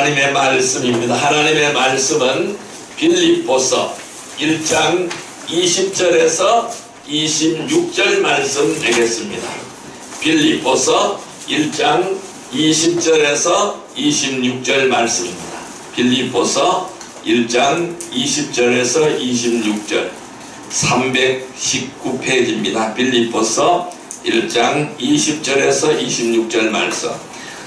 하나님의 말씀입니다. 하나님의 말씀은 빌립보서 1장 20절에서 26절 말씀 되겠습니다. 빌립보서 1장 20절에서 26절 말씀입니다. 빌립보서 1장 20절에서 26절 319페이지입니다. 빌립보서 1장 20절에서 26절 말씀,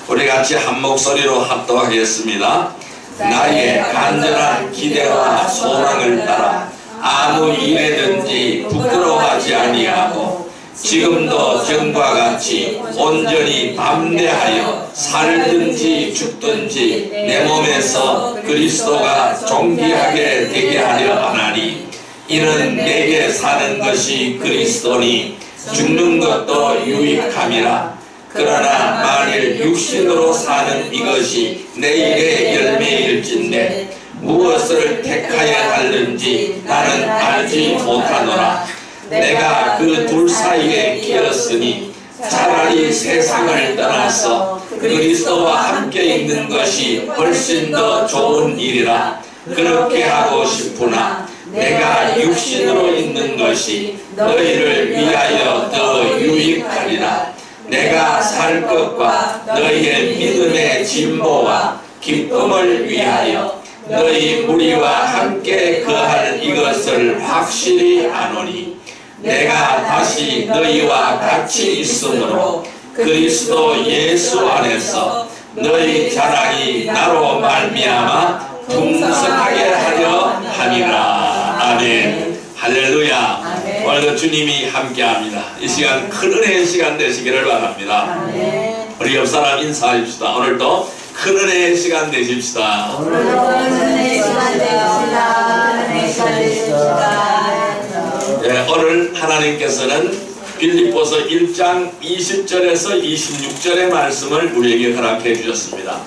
우리 같이 한 목소리로 합독하겠습니다. 나의 간절한 기대와 소망을 따라 아무 일에든지 부끄러워하지 아니하고 지금도 전과 같이 온전히 담대하여 살든지 죽든지 내 몸에서 그리스도가 존귀하게 되게 하려 하나니, 이는 내게 사는 것이 그리스도니 죽는 것도 유익함이라. 그러나 만일 육신으로 사는 이것이 내일의 열매일진데 무엇을 택하여 할는지 나는 알지 못하노라. 내가 그 둘 사이에 끼었으니 차라리 세상을 떠나서 그리스도와 함께 있는 것이 훨씬 더 좋은 일이라. 그렇게 하고 싶으나 내가 육신으로 있는 것이 너희를 위하여 더 유익하리라. 내가 살 것과 너희의 믿음의 진보와 기쁨을 위하여 너희 무리와 함께 거할 이것을 확실히 아노니, 내가 다시 너희와 같이 있으므로 그리스도 예수 안에서 너희 자랑이 나로 말미암아 풍성하게 하려 함이라. 아멘. 할렐루야. 아멘. 오늘도 주님이 함께합니다. 이 시간 큰 은혜의 시간 되시기를 바랍니다. 아멘. 우리 옆 사람 인사합시다. 오늘도 큰 은혜의 시간 되십시다. 오늘도 은혜의 시간 되십시다. 은혜의 시간 되십시다. 네, 오늘 하나님께서는 빌립보서 1장 20절에서 26절의 말씀을 우리에게 허락해 주셨습니다.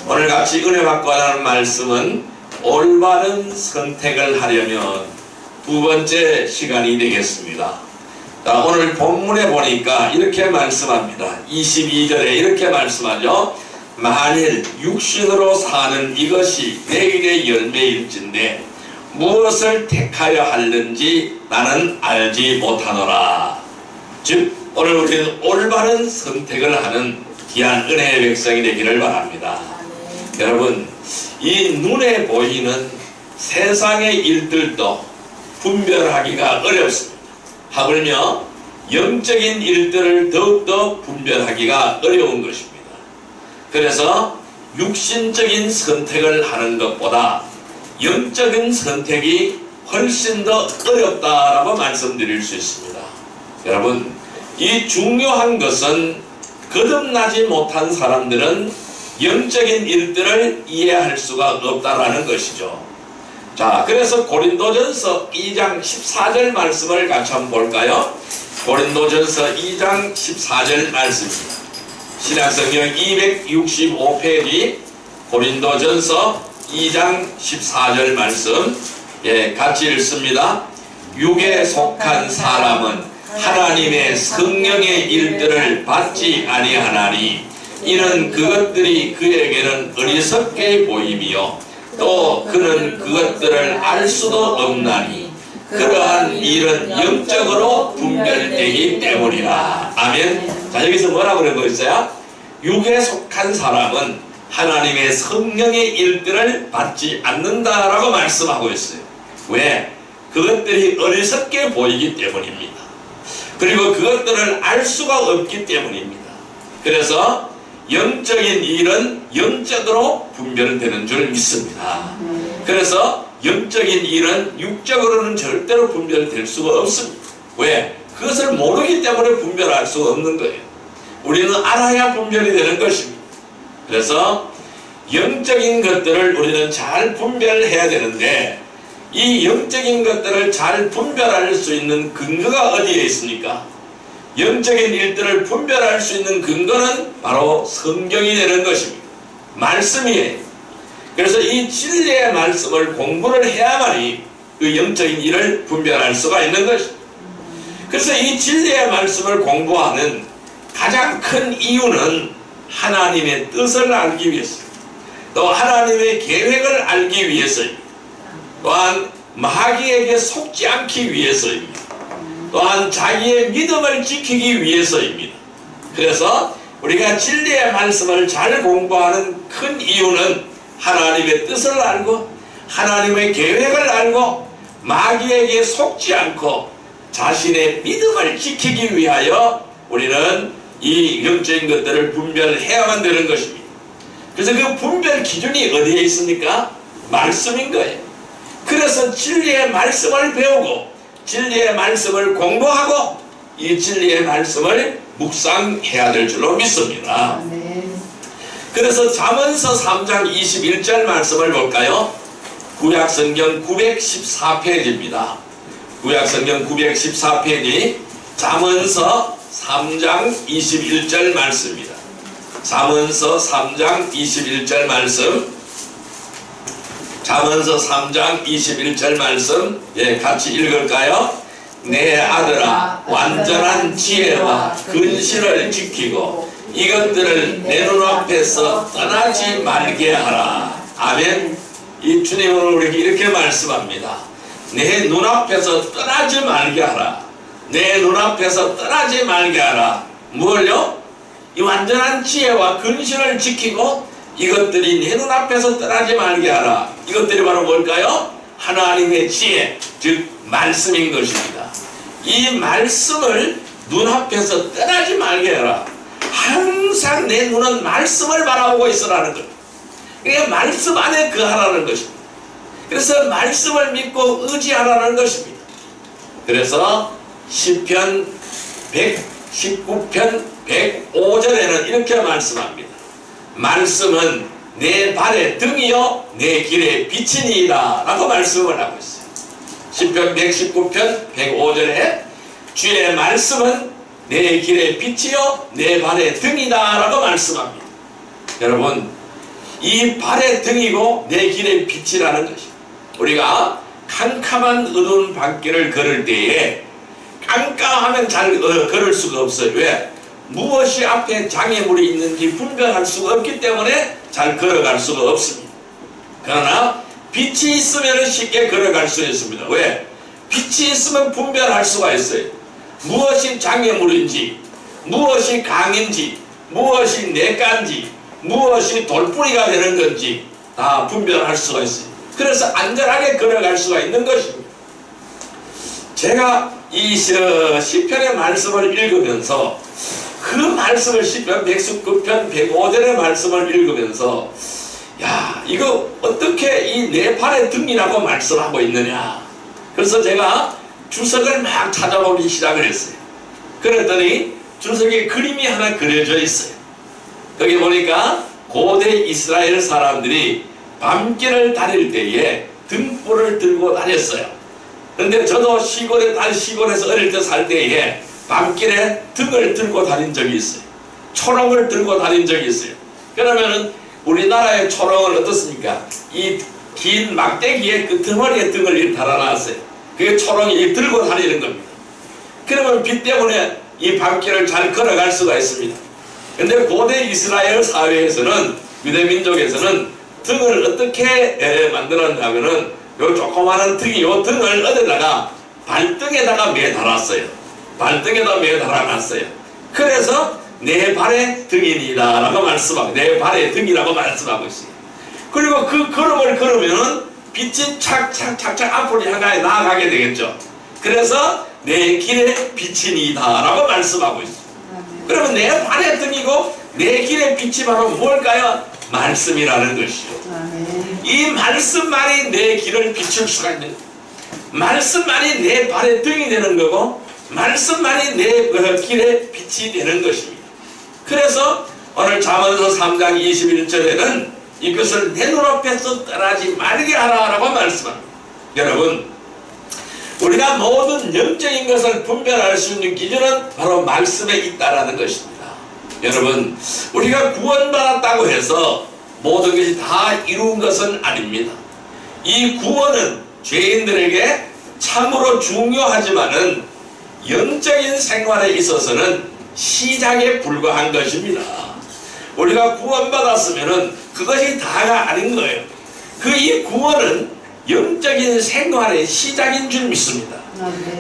오늘 같이 은혜 받고 하는 말씀은 올바른 선택을 하려면 두 번째 시간이 되겠습니다. 자, 오늘 본문에 보니까 이렇게 말씀합니다. 22절에 이렇게 말씀하죠. 만일 육신으로 사는 이것이 내일의 열매일진데 무엇을 택하여 할는지 나는 알지 못하노라. 즉 오늘 우리는 올바른 선택을 하는 귀한 은혜의 백성이 되기를 바랍니다. 여러분, 이 눈에 보이는 세상의 일들도 분별하기가 어렵습니다. 하물며 영적인 일들을 더욱더 분별하기가 어려운 것입니다. 그래서 육신적인 선택을 하는 것보다 영적인 선택이 훨씬 더 어렵다라고 말씀드릴 수 있습니다. 여러분, 이 중요한 것은 거듭나지 못한 사람들은 영적인 일들을 이해할 수가 없다라는 것이죠. 자, 그래서 고린도전서 2장 14절 말씀을 같이 한번 볼까요? 고린도전서 2장 14절 말씀입니다. 신약성경 265페이지 고린도전서 2장 14절 말씀, 같이 읽습니다. 육에 속한 사람은 하나님의 성령의 일들을 받지 아니하나니, 이는 그것들이 그에게는 어리석게 보임이요 또 그는 그것들을 알 수도 없나니 그러한 일은 영적으로 분별되기 때문이라. 아멘. 자, 여기서 뭐라고 그러고 있어요? 육에 속한 사람은 하나님의 성령의 일들을 받지 않는다라고 말씀하고 있어요. 왜? 그것들이 어리석게 보이기 때문입니다. 그리고 그것들을 알 수가 없기 때문입니다. 그래서 영적인 일은 영적으로 분별되는 줄 믿습니다. 그래서 영적인 일은 육적으로는 절대로 분별될 수가 없습니다. 왜? 그것을 모르기 때문에 분별할 수가 없는 거예요. 우리는 알아야 분별이 되는 것입니다. 그래서 영적인 것들을 우리는 잘 분별해야 되는데, 이 영적인 것들을 잘 분별할 수 있는 근거가 어디에 있습니까? 영적인 일들을 분별할 수 있는 근거는 바로 성경이 되는 것입니다. 말씀이에요. 그래서 이 진리의 말씀을 공부를 해야만이 그 영적인 일을 분별할 수가 있는 것입니다. 그래서 이 진리의 말씀을 공부하는 가장 큰 이유는 하나님의 뜻을 알기 위해서, 또 하나님의 계획을 알기 위해서입니다. 또한 마귀에게 속지 않기 위해서입니다. 또한 자기의 믿음을 지키기 위해서입니다. 그래서 우리가 진리의 말씀을 잘 공부하는 큰 이유는 하나님의 뜻을 알고 하나님의 계획을 알고 마귀에게 속지 않고 자신의 믿음을 지키기 위하여 우리는 이 영적인 것들을 분별해야만 되는 것입니다. 그래서 그 분별 기준이 어디에 있습니까? 말씀인 거예요. 그래서 진리의 말씀을 배우고 진리의 말씀을 공부하고 이 진리의 말씀을 묵상해야 될 줄로 믿습니다. 그래서 잠언서 3장 21절 말씀을 볼까요? 구약성경 914페이지입니다. 구약성경 914페이지 잠언서 3장 21절 말씀입니다. 잠언서 3장 21절 말씀, 잠언서 3장 21절 말씀, 같이 읽을까요? 내 아들아, 완전한 지혜와 근신을 지키고 이것들을 내 눈앞에서 떠나지 말게 하라. 아멘. 이 주님은 우리에게 이렇게 말씀합니다. 내 눈앞에서 떠나지 말게 하라. 내 눈앞에서 떠나지 말게 하라. 뭘요? 이 완전한 지혜와 근신을 지키고 이것들이 내 눈앞에서 떠나지 말게 하라. 이것들이 바로 뭘까요? 하나님의 지혜, 즉 말씀인 것입니다. 이 말씀을 눈앞에서 떠나지 말게 하라. 항상 내 눈은 말씀을 바라보고 있으라는 것. 그게 말씀 안에 거하라는 것입니다. 그래서 말씀을 믿고 의지하라는 것입니다. 그래서 시편 119편 105절에는 이렇게 말씀합니다. 말씀은 내 발의 등이요 내 길의 빛이니이다 라고 말씀을 하고 있어요. 시편 119편 105절에 주의 말씀은 내 길의 빛이요 내 발의 등이다 라고 말씀합니다. 여러분, 이 발의 등이고 내 길의 빛이라는 것입니다. 우리가 캄캄한 어두운 밤길을 걸을 때에 깜깜하면 잘 걸을 수가 없어요. 왜? 무엇이 앞에 장애물이 있는지 분별할 수가 없기 때문에 잘 걸어갈 수가 없습니다. 그러나 빛이 있으면 쉽게 걸어갈 수 있습니다. 왜? 빛이 있으면 분별할 수가 있어요. 무엇이 장애물인지, 무엇이 강인지, 무엇이 내간지, 무엇이 돌뿌리가 되는 건지 다 분별할 수가 있어요. 그래서 안전하게 걸어갈 수가 있는 것입니다. 제가 이 시편의 말씀을 읽으면서 그 말씀을 시편 119편 105절의 말씀을 읽으면서 야, 이거 어떻게 이 내 발의 등이라고 말씀하고 있느냐. 그래서 제가 주석을 막 찾아보기 시작을 했어요. 그랬더니 주석에 그림이 하나 그려져 있어요. 거기 보니까 고대 이스라엘 사람들이 밤길을 다닐 때에 등불을 들고 다녔어요. 근데 저도 시골에서 어릴 때 살 때에 밤길에 등을 들고 다닌 적이 있어요. 초롱을 들고 다닌 적이 있어요. 그러면은 우리나라의 초롱은 어떻습니까? 이 긴 막대기의 끄트머리에 등을 이렇게 달아놨어요. 그게 초롱이 들고 다니는 겁니다. 그러면 빛 때문에 이 밤길을 잘 걸어갈 수가 있습니다. 근데 고대 이스라엘 사회에서는, 유대민족에서는 등을 어떻게 만들었냐면은 요 조그마한 등이 요 등을 어디다가 발등에다가 매달았어요. 발등에다 매달아놨어요. 그래서 내 발의 등이니이다 라고 말씀하고, 내 발의 등이라고 말씀하고 있어요. 그리고 그 걸음을 걸으면은 빛이 착착착착 앞으로 향하여 나아가게 되겠죠. 그래서 내 길의 빛이니이다 라고 말씀하고 있어요. 그러면 내 발의 등이고 내 길의 빛이 바로 뭘까요? 말씀이라는 것이죠. 이 말씀만이 내 길을 비출 수가 있는, 말씀만이 내 발의 등이 되는 거고 말씀만이 내 길의 빛이 되는 것입니다. 그래서 오늘 잠언서 3장 21절에는 이것을 내 눈앞에서 떠나지 말게 하라 라고 말씀합니다. 여러분, 우리가 모든 영적인 것을 분별할 수 있는 기준은 바로 말씀에 있다라는 것입니다. 여러분, 우리가 구원받았다고 해서 모든 것이 다 이룬 것은 아닙니다. 이 구원은 죄인들에게 참으로 중요하지만은 영적인 생활에 있어서는 시작에 불과한 것입니다. 우리가 구원받았으면은 그것이 다가 아닌 거예요. 그 이 구원은 영적인 생활의 시작인 줄 믿습니다.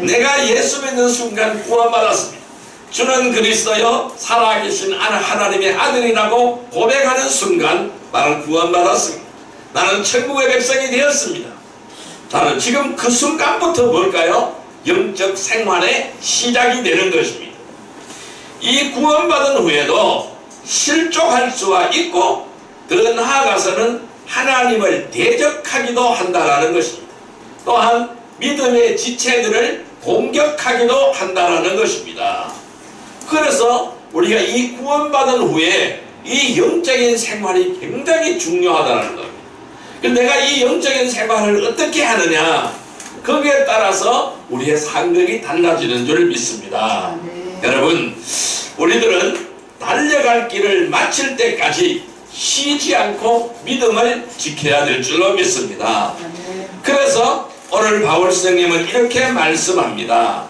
내가 예수 믿는 순간 구원받았습니다. 주는 그리스도여 살아계신 하나님의 아들이라고 고백하는 순간 나는 구원받았습니다. 나는 천국의 백성이 되었습니다. 나는 지금 그 순간부터 뭘까요? 영적 생활의 시작이 되는 것입니다. 이 구원받은 후에도 실족할 수가 있고 더 나아가서는 하나님을 대적하기도 한다라는 것입니다. 또한 믿음의 지체들을 공격하기도 한다라는 것입니다. 그래서 우리가 이 구원받은 후에 이 영적인 생활이 굉장히 중요하다는 겁니다. 내가 이 영적인 생활을 어떻게 하느냐, 거기에 따라서 우리의 상급이 달라지는 줄 믿습니다. 여러분, 우리들은 달려갈 길을 마칠 때까지 쉬지 않고 믿음을 지켜야 될 줄로 믿습니다. 그래서 오늘 바울 선생님은 이렇게 말씀합니다.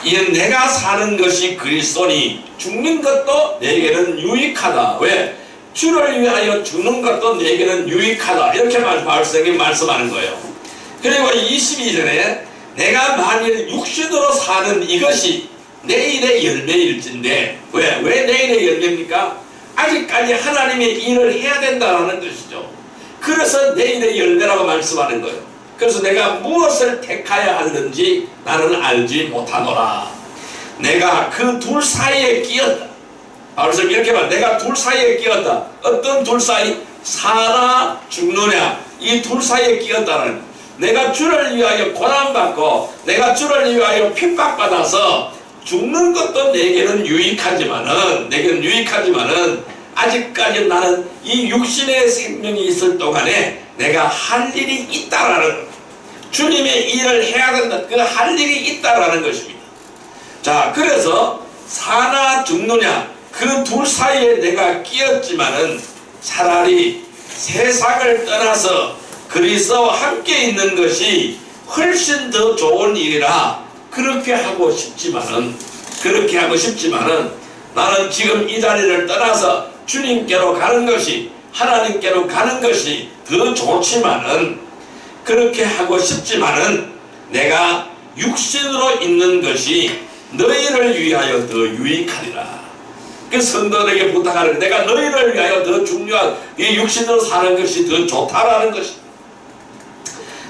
이는 내가 사는 것이 그리스도니 죽는 것도 내게는 유익하다. 왜? 주를 위하여 죽는 것도 내게는 유익하다. 이렇게 바울 선생님이 말씀하는 거예요. 그리고 22절에 내가 만일 육신으로 사는 이것이 내일의 열매일진데, 왜 내일의 열매입니까? 아직까지 하나님의 일을 해야 된다는 것이죠. 그래서 내일의 열매라고 말씀하는 거예요. 그래서 내가 무엇을 택하여야 하는지 나는 알지 못하노라. 내가 그 둘 사이에 끼었다. 바울서 이렇게 말, 내가 둘 사이에 끼었다. 어떤 둘 사이? 사나 죽느냐, 이 둘 사이에 끼었다는, 내가 주를 위하여 고난받고 내가 주를 위하여 핍박받아서 죽는 것도 내게는 유익하지만은 아직까지 나는 이 육신의 생명이 있을 동안에 내가 할 일이 있다라는, 주님의 일을 해야 된다, 그 할 일이 있다라는 것입니다. 자, 그래서 사나 죽느냐, 그 둘 사이에 내가 끼었지만은 차라리 세상을 떠나서 그리스도와 함께 있는 것이 훨씬 더 좋은 일이라 그렇게 하고 싶지만은 나는 지금 이 자리를 떠나서 주님께로 가는 것이, 하나님께로 가는 것이 더 좋지만은, 그렇게 하고 싶지만은 내가 육신으로 있는 것이 너희를 위하여 더 유익하리라. 그 성도들에게 부탁하는, 내가 너희를 위하여 더 중요한 이 육신으로 사는 것이 더 좋다라는 것입니다.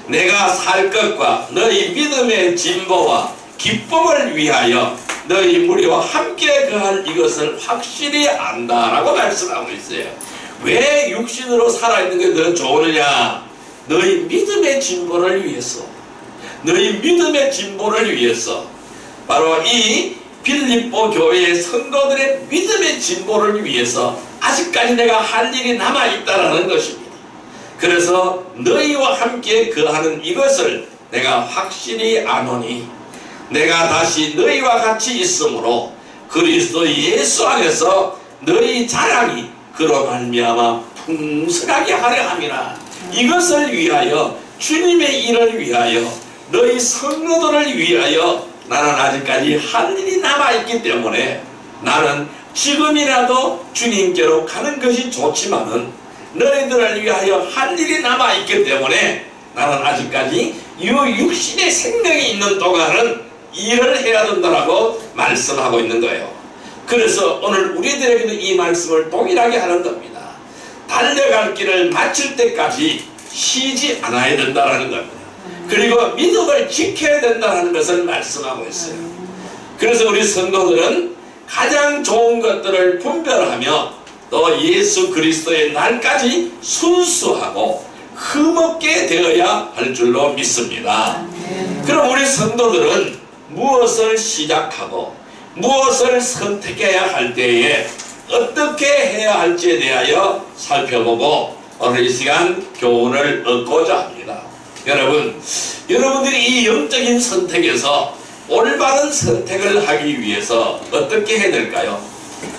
내가 살 것과 너희 믿음의 진보와 기쁨을 위하여 너희 무리와 함께 거할 이것을 확실히 안다라고 말씀하고 있어요. 왜 육신으로 살아있는 게 더 좋으느냐? 너희 믿음의 진보를 위해서, 너희 믿음의 진보를 위해서, 바로 이 빌립보 교회의 성도들의 믿음의 진보를 위해서 아직까지 내가 할 일이 남아있다라는 것입니다. 그래서 너희와 함께 거하는 이것을 내가 확실히 아노니, 내가 다시 너희와 같이 있으므로 그리스도 예수 안에서 너희 자랑이 그로 말미암아 풍성하게 하려 함이라. 이것을 위하여, 주님의 일을 위하여, 너희 성도들을 위하여 나는 아직까지 할 일이 남아있기 때문에 나는 지금이라도 주님께로 가는 것이 좋지만은 너희들을 위하여 할 일이 남아있기 때문에 나는 아직까지 이 육신의 생명이 있는 동안은 일을 해야 된다라고 말씀하고 있는 거예요. 그래서 오늘 우리들에게도 이 말씀을 동일하게 하는 겁니다. 달려갈 길을 마칠 때까지 쉬지 않아야 된다는 겁니다. 그리고 믿음을 지켜야 된다는 것을 말씀하고 있어요. 그래서 우리 성도들은 가장 좋은 것들을 분별하며 또 예수 그리스도의 날까지 순수하고 흠없게 되어야 할 줄로 믿습니다. 그럼 우리 성도들은 무엇을 시작하고 무엇을 선택해야 할 때에 어떻게 해야 할지에 대하여 살펴보고 오늘 이 시간 교훈을 얻고자 합니다. 여러분들이 이 영적인 선택에서 올바른 선택을 하기 위해서 어떻게 해야 될까요?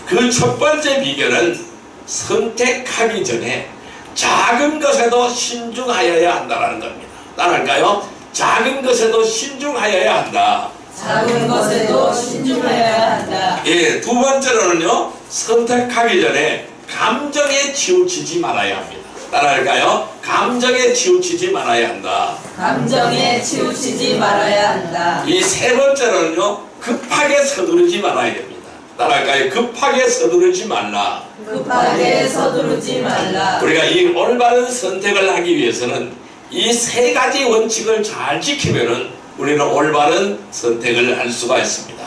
그 첫 번째 비결은 선택하기 전에 작은 것에도 신중하여야 한다는 겁니다. 따라할까요? 작은 것에도 신중하여야 한다. 작은 것에도 신중하여야 한다. 예, 두 번째로는요, 선택하기 전에 감정에 치우치지 말아야 합니다. 따라할까요? 감정에 치우치지 말아야 한다. 감정에 치우치지 말아야 한다. 이 세 번째로는요, 급하게 서두르지 말아야 됩니다. 따라할까요? 급하게 서두르지 말라. 급하게 서두르지 말라. 우리가 이 올바른 선택을 하기 위해서는 이 세 가지 원칙을 잘 지키면은 우리는 올바른 선택을 할 수가 있습니다.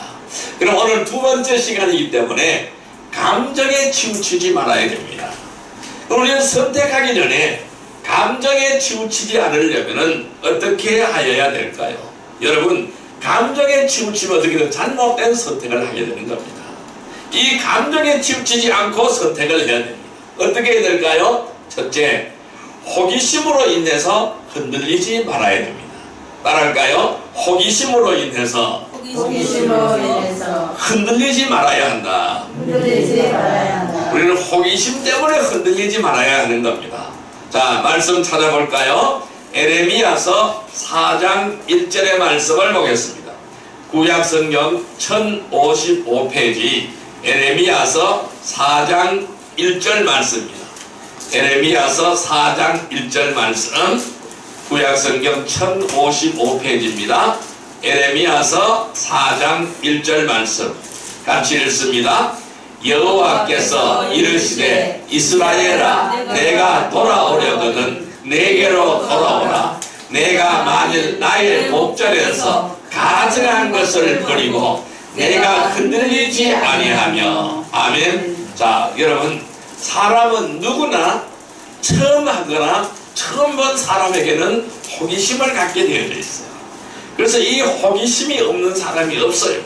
그럼 오늘 두 번째 시간이기 때문에 감정에 치우치지 말아야 됩니다. 우리는 선택하기 전에 감정에 치우치지 않으려면 어떻게 하여야 될까요? 여러분, 감정에 치우치면 어떻게 되면 잘못된 선택을 하게 되는 겁니다. 이 감정에 치우치지 않고 선택을 해야 됩니다. 어떻게 해야 될까요? 첫째, 호기심으로 인해서 흔들리지 말아야 됩니다. 따라할까요? 호기심으로 인해서 호기심으로 인해서 흔들리지 말아야 한다. 흔들리지 말아야 한다. 우리는 호기심 때문에 흔들리지 말아야 하는 겁니다. 자, 말씀 찾아볼까요? 에레미야서 4장 1절의 말씀을 보겠습니다. 구약성경 1055페이지 에레미야서 4장 1절 말씀입니다. 에레미야서 4장 1절 말씀, 구약성경 1055페이지입니다. 에레미야서 4장 1절 말씀 같이 읽습니다. 여호와께서 이르시되 이스라엘아, 내가 돌아오려거든 내게로 돌아오라. 내가 만일 나의 목전에서 가증한 것을 버리고 내가 흔들리지 아니하며. 아멘. 자, 여러분, 사람은 누구나 처음 하거나 처음 본 사람에게는 호기심을 갖게 되어져 있어요. 그래서 이 호기심이 없는 사람이 없어요.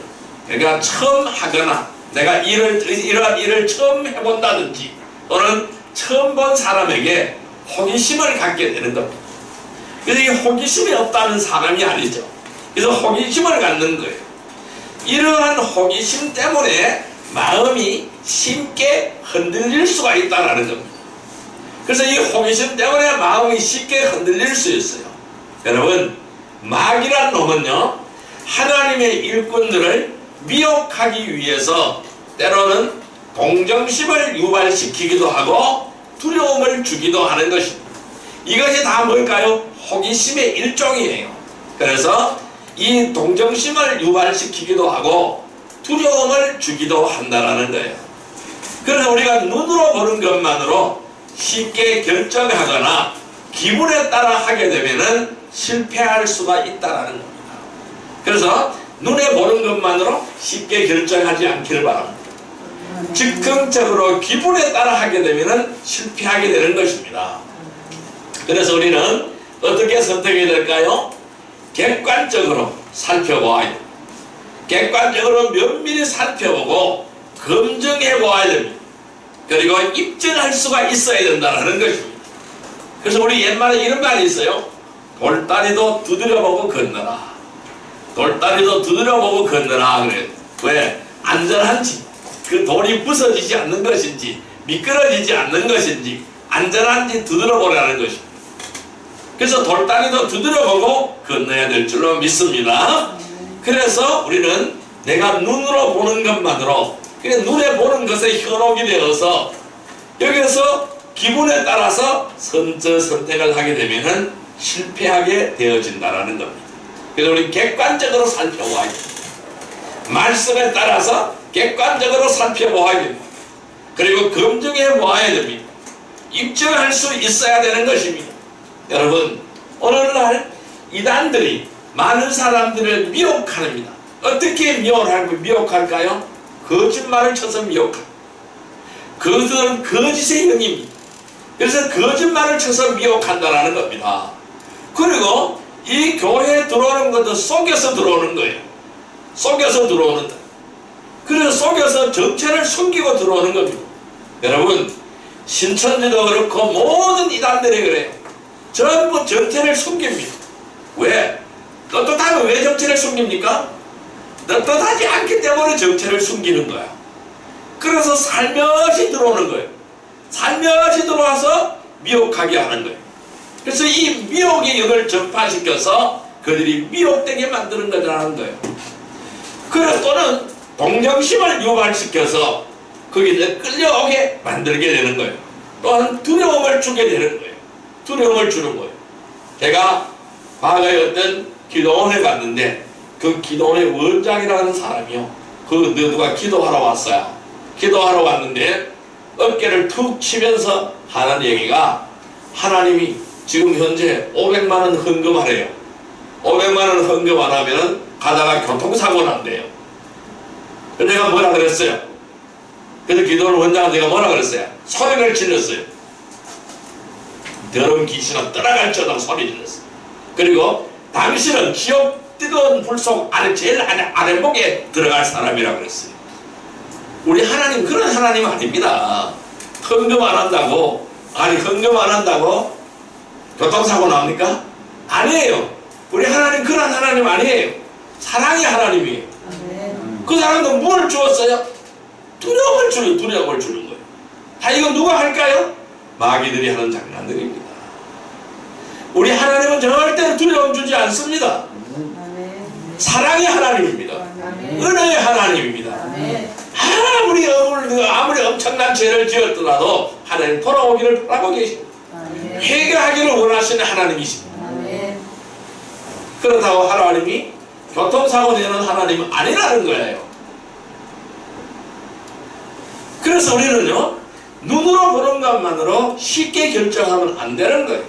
그러니까 처음 하거나 내가 이러한 일을 처음 해본다든지 또는 처음 본 사람에게 호기심을 갖게 되는 겁니다. 그래서 이 호기심이 없다는 사람이 아니죠. 그래서 호기심을 갖는 거예요. 이러한 호기심 때문에 마음이 쉽게 흔들릴 수가 있다는 겁니다. 그래서 이 호기심 때문에 마음이 쉽게 흔들릴 수 있어요. 여러분, 마귀란 놈은요, 하나님의 일꾼들을 미혹하기 위해서 때로는 동정심을 유발시키기도 하고 두려움을 주기도 하는 것입니다. 이것이 다 뭘까요? 호기심의 일종이에요. 그래서 이 동정심을 유발시키기도 하고 두려움을 주기도 한다는 거예요. 그래서 우리가 눈으로 보는 것만으로 쉽게 결정하거나 기분에 따라 하게 되면은 실패할 수가 있다는 겁니다. 그래서 눈에 보는 것만으로 쉽게 결정하지 않기를 바랍니다. 즉흥적으로 기분에 따라 하게 되면은 실패하게 되는 것입니다. 그래서 우리는 어떻게 선택해야 될까요? 객관적으로 살펴보아야 됩니다. 객관적으로 면밀히 살펴보고 검증해 보아야 됩니다. 그리고 입증할 수가 있어야 된다는 것입니다. 그래서 우리 옛말에 이런 말이 있어요. 돌다리도 두드려보고 건너라. 돌다리도 두드려보고 건너라. 그래요. 왜? 안전한지, 그 돌이 부서지지 않는 것인지, 미끄러지지 않는 것인지, 안전한지 두드려보라는 것입니다. 그래서 돌다리도 두드려보고 건너야 될 줄로 믿습니다. 그래서 우리는 내가 눈으로 보는 것만으로, 그냥 눈에 보는 것에 현혹이 되어서 여기서 기분에 따라서 선택을 하게 되면은 실패하게 되어진다는 겁니다. 그래서 우리 객관적으로 살펴봐야 됩니다. 말씀에 따라서 객관적으로 살펴봐야 됩니다. 그리고 검증해 보아야 됩니다. 입증할 수 있어야 되는 것입니다. 여러분, 오늘날 이단들이 많은 사람들을 미혹합니다. 어떻게 미혹할까요? 거짓말을 쳐서 미혹합니다. 그것은 거짓의 영입니다. 그래서 거짓말을 쳐서 미혹한다는 겁니다. 그리고 이 교회에 들어오는 것도 속여서 들어오는 거예요. 속여서 들어오는다. 그래서 속여서 정체를 숨기고 들어오는 겁니다. 여러분, 신천지도 그렇고 모든 이단들이 그래요. 전부 정체를 숨깁니다. 왜? 떳떳하면 왜 정체를 숨깁니까? 떳떳하지 않기 때문에 정체를 숨기는 거야. 그래서 살며시 들어오는 거예요. 살며시 들어와서 미혹하게 하는 거예요. 그래서 이 미혹의 영을 전파시켜서 그들이 미혹되게 만드는 거라는 거예요. 그래서 또는 동정심을 유발시켜서 거기에 끌려오게 만들게 되는 거예요. 또한 두려움을 주게 되는 거예요. 두려움을 주는 거예요. 제가 과거에 어떤 기도원에 갔는데 그 기도원의 원장이라는 사람이요. 누가 기도하러 왔어요. 기도하러 왔는데 어깨를 툭 치면서 하는 얘기가 하나님이 지금 현재 500만 원 헌금하래요. 500만 원 헌금 안 하면 가다가 교통사고 난대요. 그래서 내가 뭐라 그랬어요? 그래서 기도원 원장한테 내가 뭐라 그랬어요? 소리를 질렀어요. 더러운 귀신아 떠나갈 쩌다고 소리 질렀어요. 그리고 당신은 지옥 뜨거운 불속 아래 제일 아래목에 들어갈 사람이라고 그랬어요. 우리 하나님 그런 하나님 아닙니다. 헌금 안 한다고 헌금 안 한다고 교통사고 납니까? 아니에요. 우리 하나님 그런 하나님 아니에요. 사랑의 하나님이에요. 그 사람도 뭘 주었어요? 두려움을 주는 거예요. 다 이거 누가 할까요? 마귀들이 하는 장난들입니다. 우리 하나님은 절대로 두려움 주지 않습니다. 사랑의 하나님입니다. 은혜의 하나님입니다. 아무리 엄청난 죄를 지었더라도 하나님 돌아오기를 바라고 계십니다. 회개하기를 원하시는 하나님이십니다. 그렇다고 하나님이 교통사고 내는 하나님은 아니라는 거예요. 그래서 우리는요, 눈으로 보는 것만으로 쉽게 결정하면 안 되는 거예요.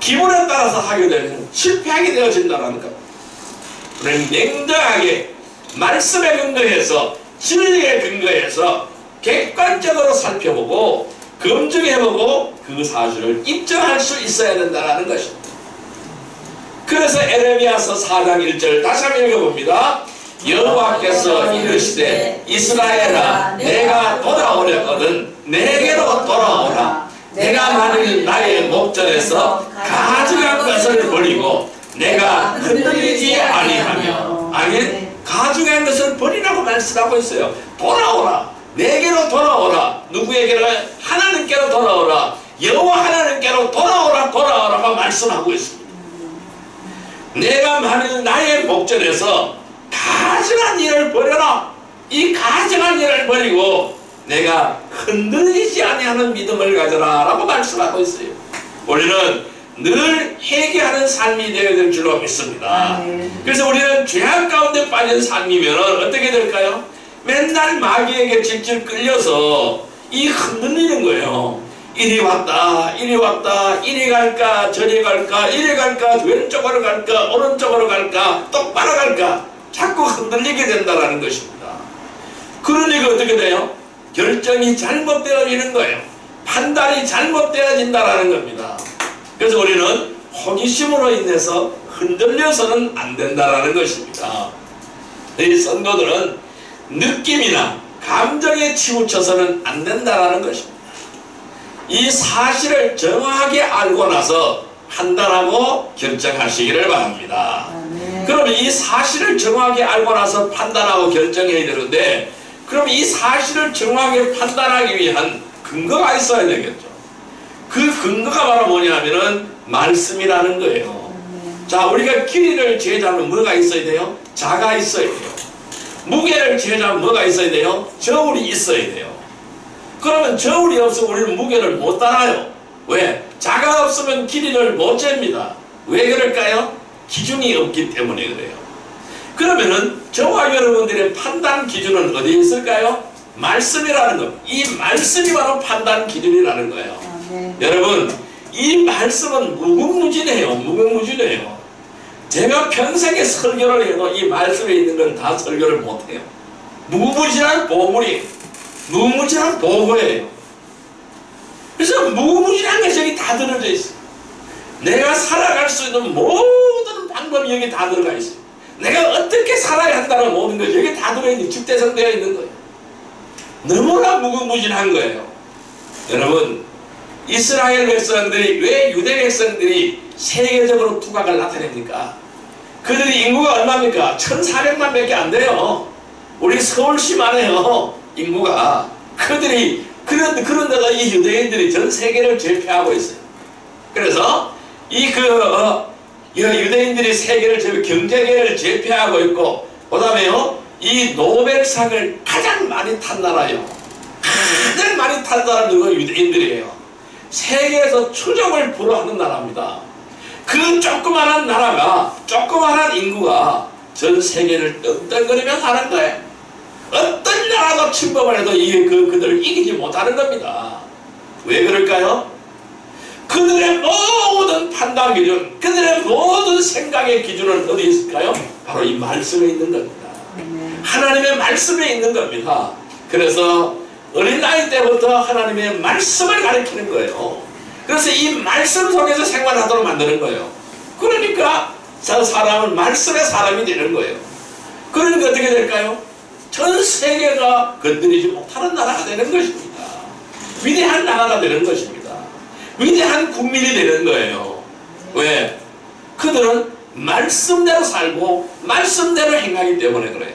기분에 따라서 하게 되면 실패하게 되어진다는 것. 우리는 냉정하게 말씀에 근거해서 진리에 근거해서 객관적으로 살펴보고 검증해보고 그 사실을 입증할 수 있어야 된다는 것입니다. 그래서 에레미야서 4장 1절 다시 한번 읽어봅니다. 여호와께서 이르시되 이스라엘아 내가 돌아오려거든 내게로 돌아오라. 내가 만일 나의 목전에서 가증한 것을 버리고 내가 흔들리지 아니하며 아멘. 가증한 것을 버리라고 말씀하고 있어요. 돌아오라. 내게로 돌아오라. 누구에게로? 하나님께로 돌아오라. 여호와 하나님께로 돌아오라고 말씀하고 있습니다. 내가 만일 나의 목전에서 가증한 일을 버려라. 이 가증한 일을 버리고 내가 흔들리지 아니하는 믿음을 가져라 라고 말씀하고 있어요. 우리는 늘 회개하는 삶이 되어야 될 줄로 믿습니다. 그래서 우리는 죄악 가운데 빠진 삶이면 어떻게 될까요? 맨날 마귀에게 질질 끌려서 이 흔들리는 거예요. 이리 왔다 이리 왔다 이리 갈까 저리 갈까 이리 갈까 왼쪽으로 갈까 오른쪽으로 갈까 똑바로 갈까 자꾸 흔들리게 된다는 것입니다. 그러니까 어떻게 돼요? 결정이 잘못되어지는 거예요. 판단이 잘못되어진다는 겁니다. 그래서 우리는 호기심으로 인해서 흔들려서는 안 된다는 것입니다. 이 성도들은 느낌이나 감정에 치우쳐서는 안 된다는 것입니다. 이 사실을 정확하게 알고 나서 판단하고 결정하시기를 바랍니다. 그러면 이 사실을 정확하게 알고 나서 판단하고 결정해야 되는데 그럼 이 사실을 정확하게 판단하기 위한 근거가 있어야 되겠죠. 그 근거가 바로 뭐냐면은 말씀이라는 거예요. 자, 우리가 길이를 재자면 뭐가 있어야 돼요? 자가 있어야 돼요. 무게를 재자면 뭐가 있어야 돼요? 저울이 있어야 돼요. 그러면 저울이 없으면 우리는 무게를 못 따라요. 왜? 자가 없으면 길이를 못 잽니다. 왜 그럴까요? 기준이 없기 때문에 그래요. 그러면은 저와 여러분들의 판단 기준은 어디에 있을까요? 말씀이라는 것. 이 말씀이 바로 판단 기준이라는 거예요. 여러분, 이 말씀은 무궁무진해요. 무궁무진해요. 제가 평생에 설교를 해도 이 말씀에 있는 걸 다 설교를 못해요. 무궁무진한 보물이에요. 무궁무진한 보고예요. 그래서 무궁무진한 것이 여기 다 들어져 있어요. 내가 살아갈 수 있는 모든 방법이 여기 다 들어가 있어요. 내가 어떻게 살아야 한다는 모든 것이 여기 다 들어있는 집대성되어 있는 거예요. 너무나 무궁무진한 거예요. 여러분, 이스라엘 백성들이 왜 유대 백성들이 세계적으로 두각을 나타냅니까? 그들이 인구가 얼마입니까? 1400만 밖에 안 돼요. 우리 서울시만 해요. 인구가. 그들이 그런데다 이 유대인들이 전 세계를 제패하고 있어요. 그래서 유대인들이 세계를 경제계를 제패하고 있고, 그 다음에요 이 노벨상을 가장 많이 탄 나라예요. 가장 많이 탄 사람들은 유대인들이에요. 세계에서 추정을 불허하는 나라입니다. 그 조그마한 나라가, 조그마한 인구가 전 세계를 떵떵거리며 사는 거예요. 어떤 나라도 침범을 해도 이게 그들을 이기지 못하는 겁니다. 왜 그럴까요? 그들의 모든 판단 기준, 그들의 모든 생각의 기준은 어디 있을까요? 바로 이 말씀에 있는 겁니다. 하나님의 말씀에 있는 겁니다. 그래서 어린 나이 때부터 하나님의 말씀을 가르치는 거예요. 그래서 이 말씀 속에서 생활하도록 만드는 거예요. 그러니까 저 사람은 말씀의 사람이 되는 거예요. 그러니까 어떻게 될까요? 전 세계가 건드리지 못하는 나라가 되는 것입니다. 위대한 나라가 되는 것입니다. 위대한 국민이 되는 거예요. 왜? 그들은 말씀대로 살고 말씀대로 행하기 때문에 그래요.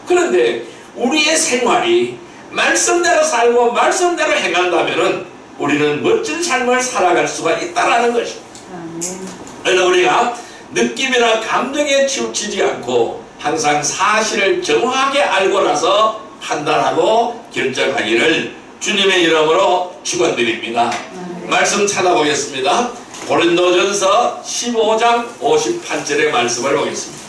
그런데 우리의 생활이 말씀대로 살고 말씀대로 행한다면 우리는 멋진 삶을 살아갈 수가 있다는 것입니다. 그래서 우리가 느낌이나 감정에 치우치지 않고 항상 사실을 정확하게 알고 나서 판단하고 결정하기를 주님의 이름으로 축원드립니다. 말씀 찾아보겠습니다. 고린도전서 15장 58절의 말씀을 보겠습니다.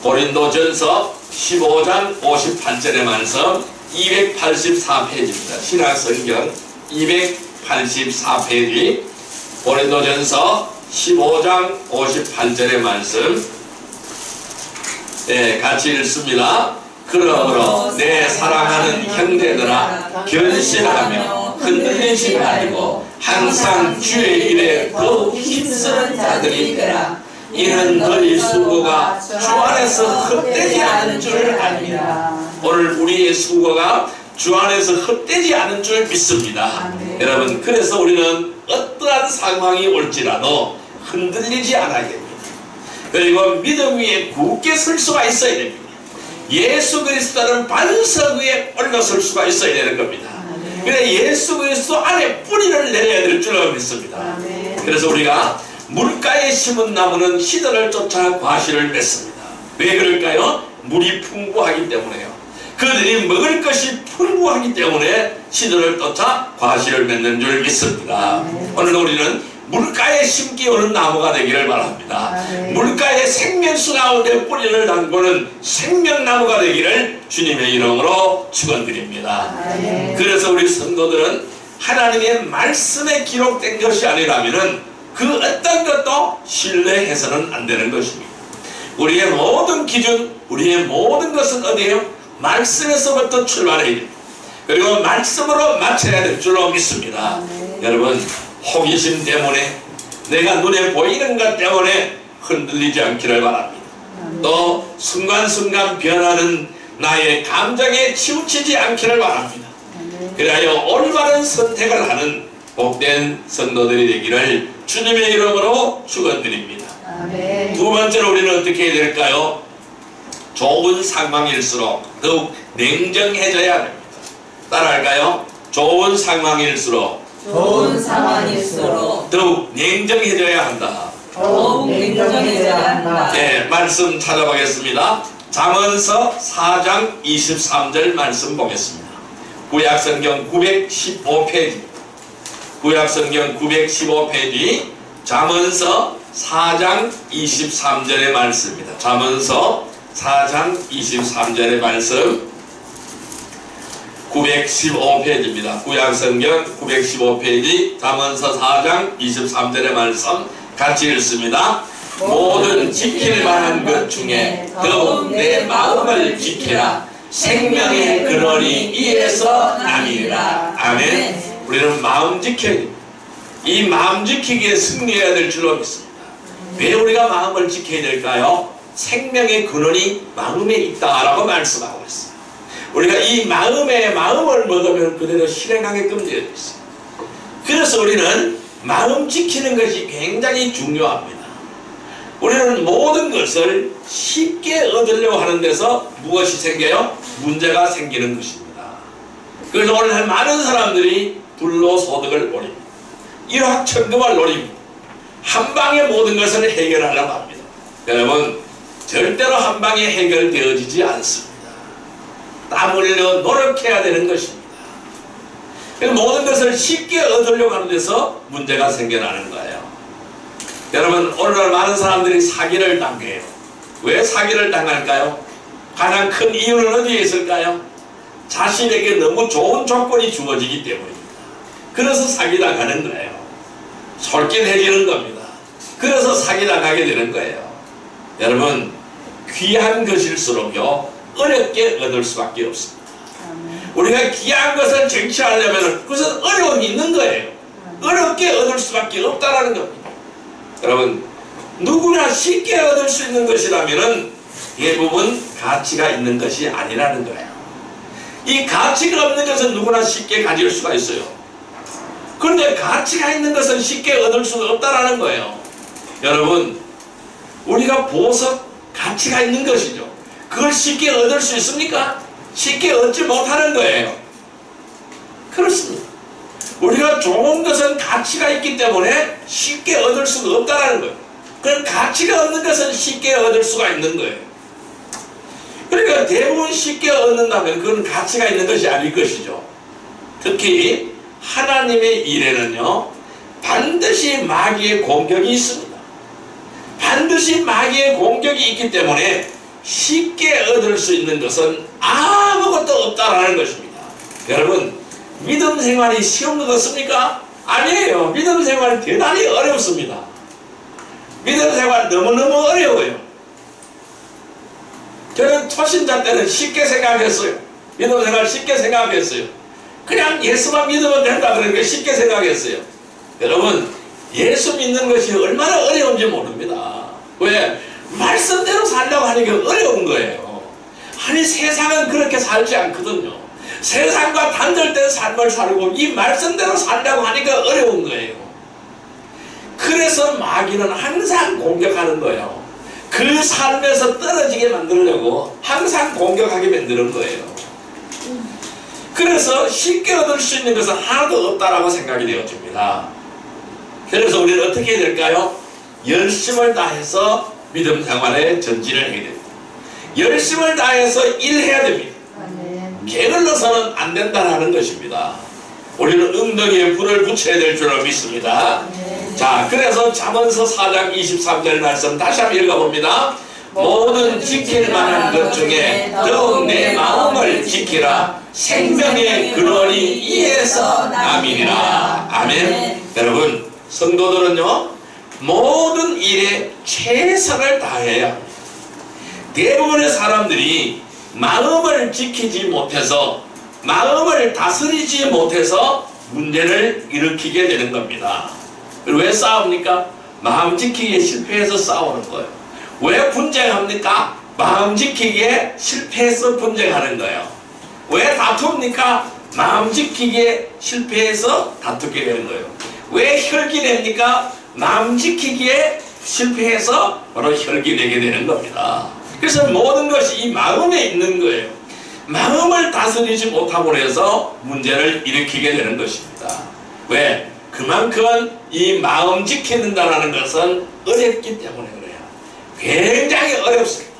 고린도전서 15장 58절의 말씀 284페이지입니다. 신약성경 284페이지 고린도전서 15장 58절의 말씀 같이 읽습니다. 그러므로 내 사랑하는 형제들아 견실하며 흔들리지 말고 항상 주의 일에 더욱 힘쓰는 자들이 되라. 이는 너희 수고가 주 안에서 헛되지 않은 줄 압니다. 오늘 우리의 수고가 주 안에서 헛되지 않은 줄 믿습니다. 여러분, 그래서 우리는 어떠한 상황이 올지라도 흔들리지 않아야 됩니다. 그리고 믿음 위에 굳게 설 수가 있어야 됩니다. 예수 그리스도는 반석 위에 올라설 수가 있어야 되는 겁니다. 그래 예수 그리스도 안에 뿌리를 내려야 될 줄 믿습니다. 그래서 우리가 물가에 심은 나무는 시들을 쫓아 과실을 맺습니다. 왜 그럴까요? 물이 풍부하기 때문에요. 그들이 먹을 것이 풍부하기 때문에 시들을 쫓아 과실을 맺는 줄 믿습니다. 오늘 우리는 물가에 심기 오는 나무가 되기를 바랍니다. 물가에 생명수 가운데 뿌리를 담고는 생명나무가 되기를 주님의 이름으로 축원드립니다. 그래서 우리 성도들은 하나님의 말씀에 기록된 것이 아니라면 그 어떤 것도 신뢰해서는 안 되는 것입니다. 우리의 모든 기준, 우리의 모든 것은 어디에요? 말씀에서부터 출발해야 됩니다. 그리고 말씀으로 맞춰야 될 줄로 믿습니다. 여러분, 호기심 때문에 내가 눈에 보이는 것 때문에 흔들리지 않기를 바랍니다. 또 순간순간 변하는 나의 감정에 치우치지 않기를 바랍니다. 그래야 올바른 선택을 하는 복된 성도들이 되기를 주님의 이름으로 축원드립니다. 두 번째로 우리는 어떻게 해야 될까요? 좋은 상황일수록 더욱 냉정해져야 합니다. 따라할까요? 좋은 상황일수록 더욱 냉정해져야 한다. 네, 말씀 찾아보겠습니다. 잠언서 4장 23절 말씀 보겠습니다. 구약성경 915페이지 구약성경 915페이지 잠언서 4장 23절의 말씀입니다. 잠언서 4장 23절의 말씀 915페이지입니다. 구약성경 915페이지 잠언서 4장 23절의 말씀 같이 읽습니다. 모든 지킬 만한 것 중에 더욱 내 마음을 지키라. 생명의 근원이 이에서 남이라. 아멘. 우리는 마음 지켜야 됩니다. 이 마음 지키기에 승리해야 될 줄로 믿습니다. 왜 우리가 마음을 지켜야 될까요? 생명의 근원이 마음에 있다라고 말씀하고 있어요. 우리가 이 마음을 먹으면 그대로 실행하게끔 되어 있어요. 그래서 우리는 마음 지키는 것이 굉장히 중요합니다. 우리는 모든 것을 쉽게 얻으려고 하는 데서 무엇이 생겨요? 문제가 생기는 것입니다. 그래서 오늘 많은 사람들이 불로소득을 노립니다. 일확천금을 노립니다. 한 방에 모든 것을 해결하려고 합니다. 여러분, 절대로 한 방에 해결되어지지 않습니다. 땀 흘려 노력해야 되는 것입니다. 모든 것을 쉽게 얻으려고 하는 데서 문제가 생겨나는 거예요. 여러분, 오늘날 많은 사람들이 사기를 당해요. 왜 사기를 당할까요? 가장 큰 이유는 어디에 있을까요? 자신에게 너무 좋은 조건이 주어지기 때문입니다. 그래서 사기당하는 거예요. 솔깃해지는 겁니다. 그래서 사기당하게 되는 거예요. 여러분, 귀한 것일수록요 어렵게 얻을 수밖에 없습니다. 우리가 귀한 것을 쟁취하려면 그것은 어려움이 있는 거예요. 어렵게 얻을 수밖에 없다라는 겁니다. 여러분, 누구나 쉽게 얻을 수 있는 것이라면 대부분 가치가 있는 것이 아니라는 거예요. 이 가치가 없는 것은 누구나 쉽게 가질 수가 있어요. 그런데 가치가 있는 것은 쉽게 얻을 수가 없다라는 거예요. 여러분, 우리가 보석, 가치가 있는 것이죠. 그걸 쉽게 얻을 수 있습니까? 쉽게 얻지 못하는 거예요. 그렇습니다. 우리가 좋은 것은 가치가 있기 때문에 쉽게 얻을 수가 없다는 거예요. 그럼 가치가 없는 것은 쉽게 얻을 수가 있는 거예요. 그러니까 대부분 쉽게 얻는다면 그건 가치가 있는 것이 아닐 것이죠. 특히 하나님의 일에는요 반드시 마귀의 공격이 있습니다. 반드시 마귀의 공격이 있기 때문에 쉽게 얻을 수 있는 것은 아무것도 없다라는 것입니다. 여러분, 믿음 생활이 쉬운 것 같습니까? 아니에요. 믿음 생활이 대단히 어렵습니다. 믿음 생활 너무너무 어려워요. 저는 초신자 때는 쉽게 생각했어요. 믿음 생활 쉽게 생각했어요. 그냥 예수만 믿으면 된다 그러니까 쉽게 생각했어요. 여러분, 예수 믿는 것이 얼마나 어려운지 모릅니다. 왜? 말씀대로 살려고 하니까 어려운 거예요. 아니, 세상은 그렇게 살지 않거든요. 세상과 단절된 삶을 살고 이 말씀대로 살려고 하니까 어려운 거예요. 그래서 마귀는 항상 공격하는 거예요. 그 삶에서 떨어지게 만들려고 항상 공격하게 만드는 거예요. 그래서 쉽게 얻을 수 있는 것은 하나도 없다라고 생각이 되어집니다. 그래서 우리는 어떻게 해야 될까요? 열심을 다해서 믿음 생활에 전진을 해야 됩니다. 열심을 다해서 일해야 됩니다. 게을러서는 안 된다는 것입니다. 우리는 엉덩이에 불을 붙여야 될 줄로 믿습니다. 자, 그래서 잠언서 4장 23절 말씀 다시 한번 읽어봅니다. 모든 지킬 만한 것 중에 더욱 내 마음을 지키라. 생명의 근원이 이에서 남이니라. 아멘. 여러분, 성도들은요 모든 일에 최선을 다해야 합니다. 대부분의 사람들이 마음을 지키지 못해서, 마음을 다스리지 못해서 문제를 일으키게 되는 겁니다. 왜 싸웁니까? 마음 지키기에 실패해서 싸우는 거예요. 왜 분쟁합니까? 마음 지키기에 실패해서 분쟁하는 거예요. 왜 다툽니까? 마음 지키기에 실패해서 다투게 되는 거예요. 왜 혈기냅니까? 마음 지키기에 실패해서 바로 혈기내게 되는 겁니다. 그래서 모든 것이 이 마음에 있는 거예요. 마음을 다스리지 못함으로 해서 문제를 일으키게 되는 것입니다. 왜? 그만큼 이 마음 지키는다는 것은 어렵기 때문에 그래요. 굉장히 어렵습니다.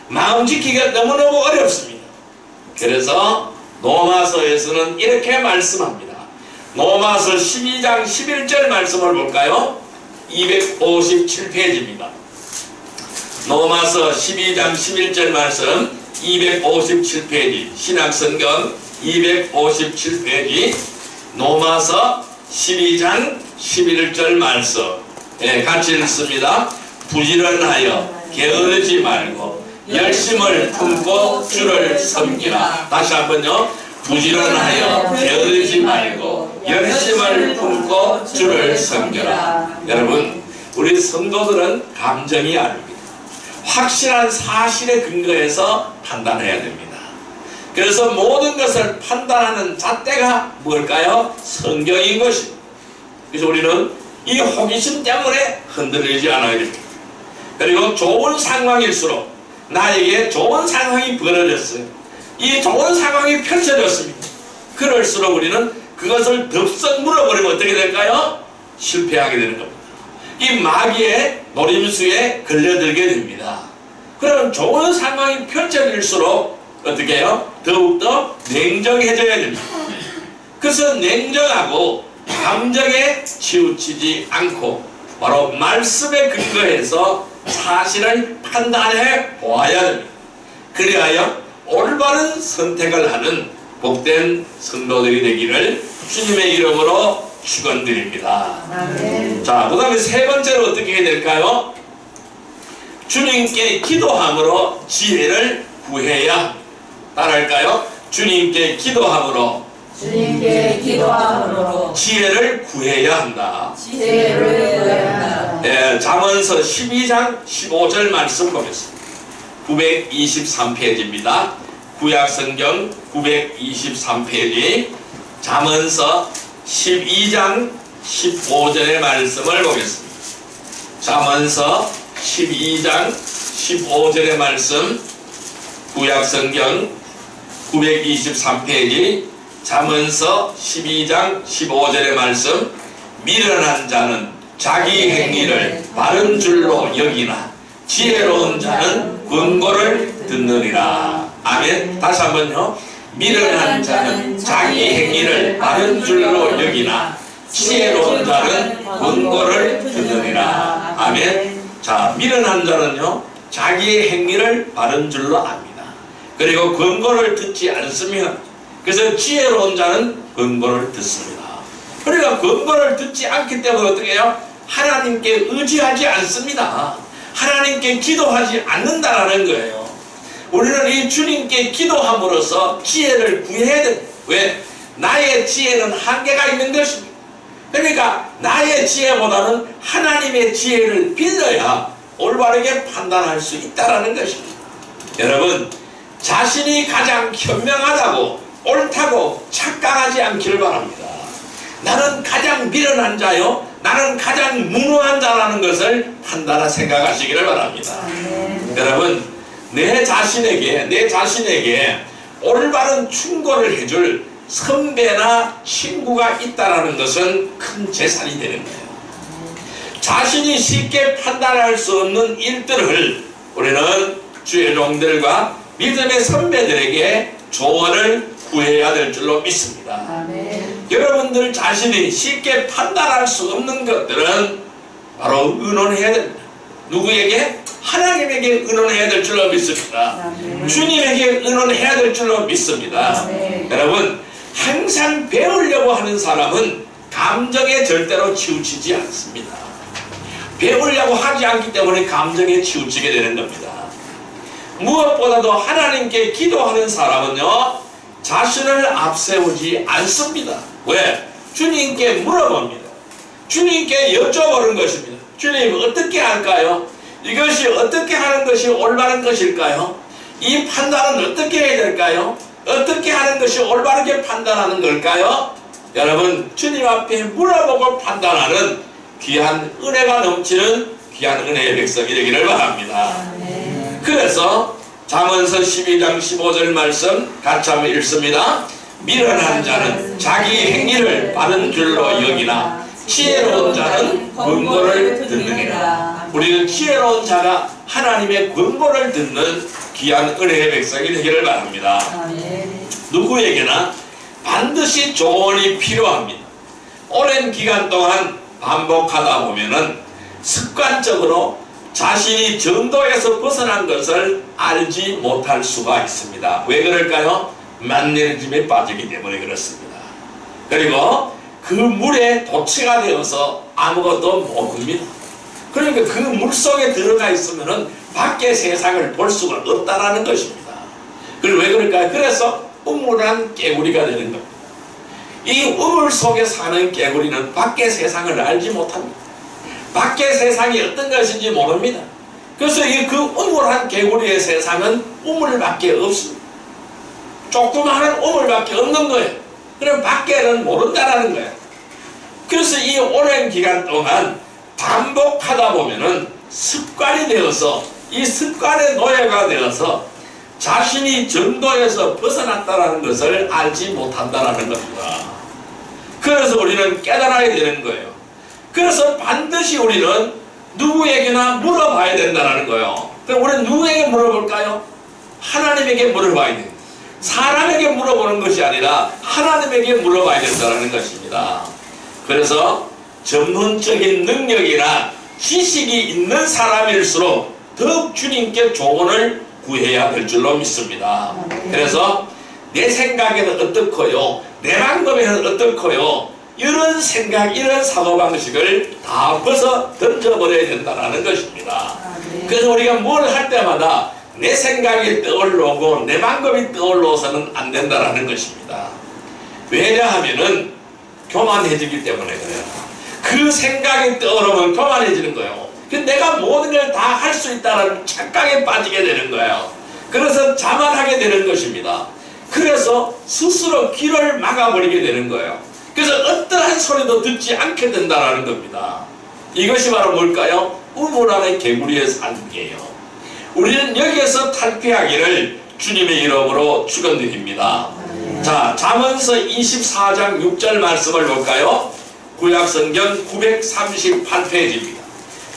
마음 지키기가 너무너무 어렵습니다. 그래서 로마서에서는 이렇게 말씀합니다. 로마서 12장 11절 말씀을 볼까요? 257페이지입니다. 로마서 12장 11절 말씀 257페이지, 신약성경 257페이지, 로마서 12장 11절 말씀, 같이 읽습니다. 부지런하여 게으르지 말고 열심을 품고 주를 섬기라. 다시 한번요. 부지런하여 게으르지 말고 열심을 품고 주를 섬겨라. 여러분, 우리 성도들은 감정이 아닙니다. 확실한 사실에 근거해서 판단해야 됩니다. 그래서 모든 것을 판단하는 잣대가 뭘까요? 성경인 것입니다. 그래서 우리는 이 호기심 때문에 흔들리지 않아야 됩니다. 그리고 좋은 상황일수록, 나에게 좋은 상황이 벌어졌어요. 이 좋은 상황이 펼쳐졌습니다. 그럴수록 우리는 그것을 덥석 물어버리면 어떻게 될까요? 실패하게 되는 겁니다. 이 마귀의 노림수에 걸려들게 됩니다. 그럼 좋은 상황이 펼쳐질수록 어떻게 해요? 더욱더 냉정해져야 됩니다. 그래서 냉정하고 감정에 치우치지 않고 바로 말씀에 근거해서 사실을 판단해 보아야 됩니다. 그리하여 올바른 선택을 하는 복된 성도들이 되기를 주님의 이름으로 축원드립니다. 자, 그 다음에 세 번째로 어떻게 해야 될까요? 주님께 기도함으로 지혜를 구해야. 따라할까요? 주님께 기도함으로 지혜를 구해야 한다. 네, 잠언서 12장 15절 말씀 보겠습니다. 923페이지입니다. 구약성경 923페이지 잠언서 12장 15절의 말씀을 보겠습니다. 잠언서 12장 15절의 말씀, 구약성경 923페이지 잠언서 12장 15절의 말씀. 미련한 자는 자기 행위를 바른 줄로 여기나 지혜로운 자는 권고를 듣느니라. 아멘. 다시 한번요. 미련한 자는 자기 행위를 바른 줄로 여기나 지혜로운 자는 권고를 듣느니라. 아멘. 자, 미련한 자는요, 자기의 행위를 바른 줄로 압니다. 그리고 권고를 듣지 않으면, 그래서 지혜로운 자는 권고를 듣습니다. 그러니까 권고를 듣지 않기 때문에 어떻게 해요? 하나님께 의지하지 않습니다. 하나님께 기도하지 않는다라는 거예요. 우리는 이 주님께 기도함으로써 지혜를 구해야 됩니다. 왜? 나의 지혜는 한계가 있는 것입니다. 그러니까 나의 지혜보다는 하나님의 지혜를 빌려야 올바르게 판단할 수 있다는 것입니다. 여러분, 자신이 가장 현명하다고 옳다고 착각하지 않기를 바랍니다. 나는 가장 미련한 자요, 나는 가장 무능한 자라는 것을 판단하 생각하시기를 바랍니다. 여러분, 내 자신에게 올바른 충고를 해줄 선배나 친구가 있다는 것은 큰 재산이 되는 거예요. 자신이 쉽게 판단할 수 없는 일들을 우리는 주의 종들과 믿음의 선배들에게 조언을 구해야 될 줄로 믿습니다. 아멘. 여러분들 자신이 쉽게 판단할 수 없는 것들은 바로 의논해야 됩니다. 누구에게? 하나님에게 의논해야 될 줄로 믿습니다. 아멘. 주님에게 의논해야 될 줄로 믿습니다. 아멘. 여러분, 항상 배우려고 하는 사람은 감정에 절대로 치우치지 않습니다. 배우려고 하지 않기 때문에 감정에 치우치게 되는 겁니다. 무엇보다도 하나님께 기도하는 사람은요, 자신을 앞세우지 않습니다. 왜? 주님께 물어봅니다. 주님께 여쭤보는 것입니다. 주님, 어떻게 할까요? 이것이 어떻게 하는 것이 올바른 것일까요? 이 판단은 어떻게 해야 될까요? 어떻게 하는 것이 올바르게 판단하는 걸까요? 여러분, 주님 앞에 물어보고 판단하는 귀한 은혜가 넘치는 귀한 은혜의 백성이 되기를 바랍니다. 그래서 잠언서 12장 15절 말씀 같이 한번 읽습니다. 미련한 자는 자기 행위를 바른 줄로 여기나 지혜로운 자는 권고를 듣느니라. 우리는 지혜로운 자가 하나님의 권고를 듣는 귀한 은혜의 백성이 되기를 바랍니다. 누구에게나 반드시 조언이 필요합니다. 오랜 기간 동안 반복하다 보면은 습관적으로 자신이 전도에서 벗어난 것을 알지 못할 수가 있습니다. 왜 그럴까요? 만내림에 빠지기 때문에 그렇습니다. 그리고 그 물에 도취가 되어서 아무것도 모릅니다. 그러니까 그 물 속에 들어가 있으면은 밖의 세상을 볼 수가 없다라는 것입니다. 그리고 왜 그럴까요? 그래서 우물한 개구리가 되는 겁니다. 이 우물 속에 사는 개구리는 밖의 세상을 알지 못합니다. 밖의 세상이 어떤 것인지 모릅니다. 그래서 이 그 우물한 개구리의 세상은 우물밖에 없습니다. 조그마한 우물밖에 없는 거예요. 그럼 밖에는 모른다라는 거예요. 그래서 이 오랜 기간 동안 반복하다 보면은 습관이 되어서 이 습관의 노예가 되어서 자신이 전도에서 벗어났다는 것을 알지 못한다는 겁니다. 그래서 우리는 깨달아야 되는 거예요. 그래서 반드시 우리는 누구에게나 물어봐야 된다는 거예요. 그럼 우리는 누구에게 물어볼까요? 하나님에게 물어봐야 돼요. 사람에게 물어보는 것이 아니라 하나님에게 물어봐야 된다는 것입니다. 그래서 전문적인 능력이나 지식이 있는 사람일수록 더욱 주님께 조언을 구해야 될 줄로 믿습니다. 그래서 내 생각에는 어떻고요, 내 방법에는 어떻고요, 이런 생각, 이런 사고방식을 다 벗어 던져버려야 된다는 것입니다. 그래서 우리가 뭘 할 때마다 내 생각이 떠올르고 내 방법이 떠올라서는 안 된다는 것입니다. 왜냐하면은 교만해지기 때문에 그래요. 그 생각이 떠오르면 교만해지는 거예요. 내가 모든 걸 다 할 수 있다는 착각에 빠지게 되는 거예요. 그래서 자만하게 되는 것입니다. 그래서 스스로 길을 막아버리게 되는 거예요. 그래서 어떠한 소리도 듣지 않게 된다는 겁니다. 이것이 바로 뭘까요? 우물 안의 개구리의 삶이에요. 우리는 여기에서 탈피하기를 주님의 이름으로 축원드립니다. 자, 잠언서 24장 6절 말씀을 볼까요? 구약성경 938페이지입니다.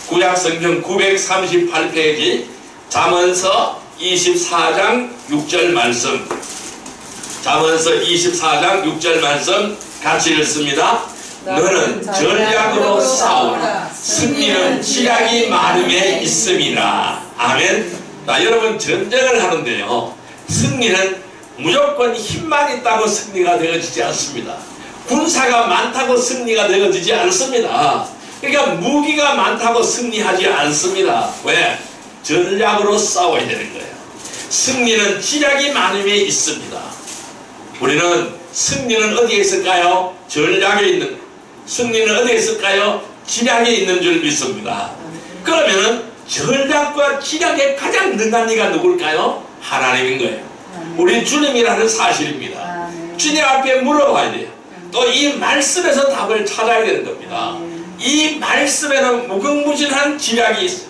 구약성경 938페이지 잠언서 24장 6절 말씀, 잠언서 24장 6절 말씀 같이 읽습니다. 너는 전략으로 싸우라. 승리는 지략이 많음에 있음이라. 아멘. 자, 여러분, 전쟁을 하는데요, 승리는 무조건 힘만 있다고 승리가 되어지지 않습니다. 군사가 많다고 승리가 되어지지 않습니다. 그러니까 무기가 많다고 승리하지 않습니다. 왜? 전략으로 싸워야 되는 거예요. 승리는 지략이 많음에 있습니다. 우리는 승리는 어디에 있을까요? 전략에 있는, 승리는 어디에 있을까요? 지략에 있는 줄 믿습니다. 그러면은 전략과 지략에 가장 능한 이가 누굴까요? 하나님인 거예요. 우리 주님이라는 사실입니다. 주님 앞에 물어봐야 돼요. 또 이 말씀에서 답을 찾아야 되는 겁니다. 이 말씀에는 무궁무진한 지략이 있어요.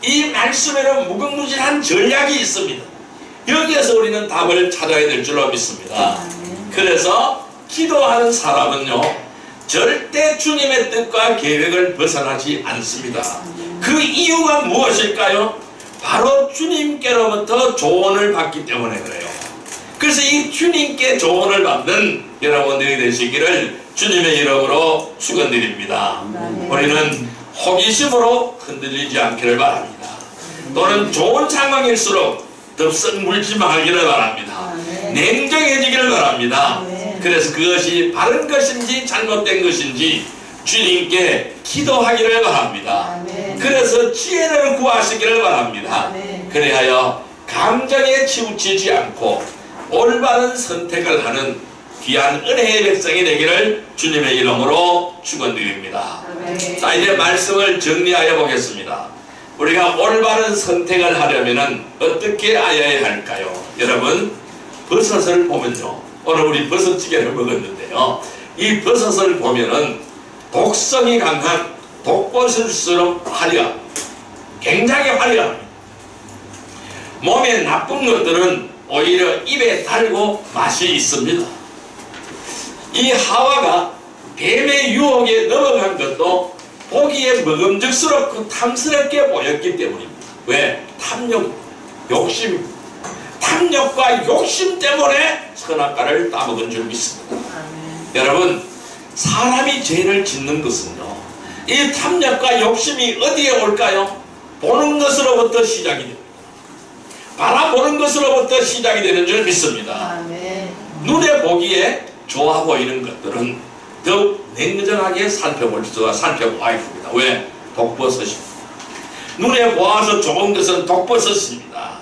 이 말씀에는 무궁무진한 전략이 있습니다. 여기에서 우리는 답을 찾아야 될 줄로 믿습니다. 그래서 기도하는 사람은요, 절대 주님의 뜻과 계획을 벗어나지 않습니다. 그 이유가 무엇일까요? 바로 주님께로부터 조언을 받기 때문에 그래요. 그래서 이 주님께 조언을 받는 여러분들이 되시기를 주님의 이름으로 축원드립니다. 우리는 호기심으로 흔들리지 않기를 바랍니다. 또는 좋은 상황일수록 덥석 물지 말기를 바랍니다. 냉정해지기를 바랍니다. 그래서 그것이 바른 것인지 잘못된 것인지 주님께 기도하기를 바랍니다. 그래서 지혜를 구하시기를 바랍니다. 그래야 감정에 치우치지 않고 올바른 선택을 하는 귀한 은혜의 백성이 되기를 주님의 이름으로 축원드립니다. 자, 이제 말씀을 정리하여 보겠습니다. 우리가 올바른 선택을 하려면 어떻게 하여야 할까요? 여러분, 버섯을 보면요, 오늘 우리 버섯찌개를 먹었는데요, 이 버섯을 보면은 독성이 강한 독버섯일수록 화려합니다. 굉장히 화려합니다. 몸에 나쁜 것들은 오히려 입에 달고 맛이 있습니다. 이 하와가 뱀의 유혹에 넘어간 것도 보기에 먹음직스럽고 탐스럽게 보였기 때문입니다. 왜? 탐욕, 욕심, 탐욕과 욕심 때문에 선악과를 따먹은 줄 믿습니다. 여러분, 사람이 죄를 짓는 것은요, 이 탐욕과 욕심이 어디에 올까요? 보는 것으로부터 시작이 됩니다. 바라보는 것으로부터 시작이 되는 줄 믿습니다. 눈에 보기에 좋아 보이는 것들은 더욱 냉정하게 살펴봐야 됩니다. 왜? 독버섯입니다. 눈에 보아서 좋은 것은 독버섯입니다.